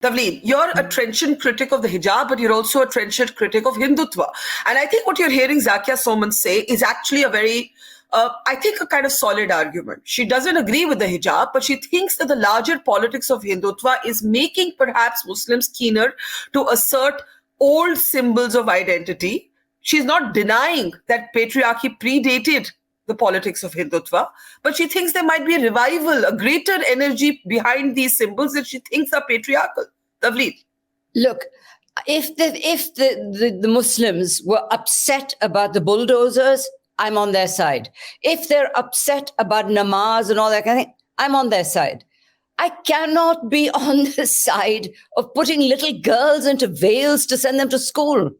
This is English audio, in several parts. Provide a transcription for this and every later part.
Tavleen, you're a trenchant critic of the hijab, but you're also a trenchant critic of Hindutva. And I think what you're hearing Zakia Soman say is actually a very, I think, a kind of solid argument. She doesn't agree with the hijab, but she thinks that the larger politics of Hindutva is making perhaps Muslims keener to assert old symbols of identity. She's not denying that patriarchy predated the politics of Hindutva, but she thinks there might be a revival, a greater energy behind these symbols that she thinks are patriarchal. Tavleen. Look, if the Muslims were upset about the bulldozers, I'm on their side. If they're upset about namaz and all that kind of thing, I'm on their side. I cannot be on the side of putting little girls into veils to send them to school.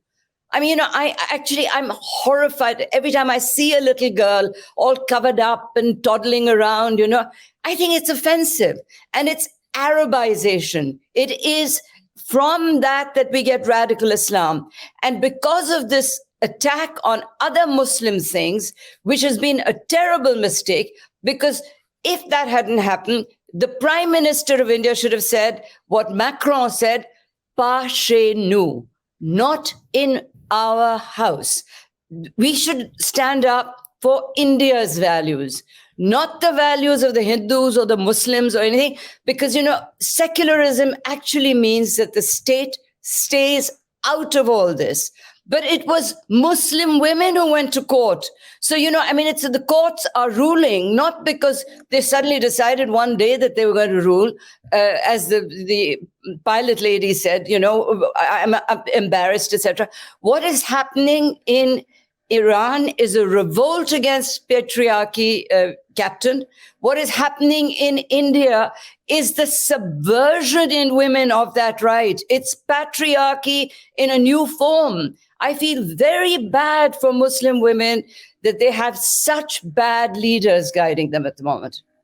I mean, I'm horrified every time I see a little girl all covered up and toddling around, I think it's offensive, and it's Arabization. It is from that we get radical Islam. And because of this attack on other Muslim things, which has been a terrible mistake, because if that hadn't happened, the Prime Minister of India should have said what Macron said, pas chez nous, not in our house. We should stand up for India's values, not the values of the Hindus or the Muslims or anything, because, secularism actually means that the state stays out of all this. But it was Muslim women who went to court. So, it's the courts are ruling, not because they suddenly decided one day that they were going to rule, as the pilot lady said, I'm embarrassed, etc. What is happening in Iran is a revolt against patriarchy, Captain. What is happening in India is the subversion in women of that right. It's patriarchy in a new form. I feel very bad for Muslim women that they have such bad leaders guiding them at the moment.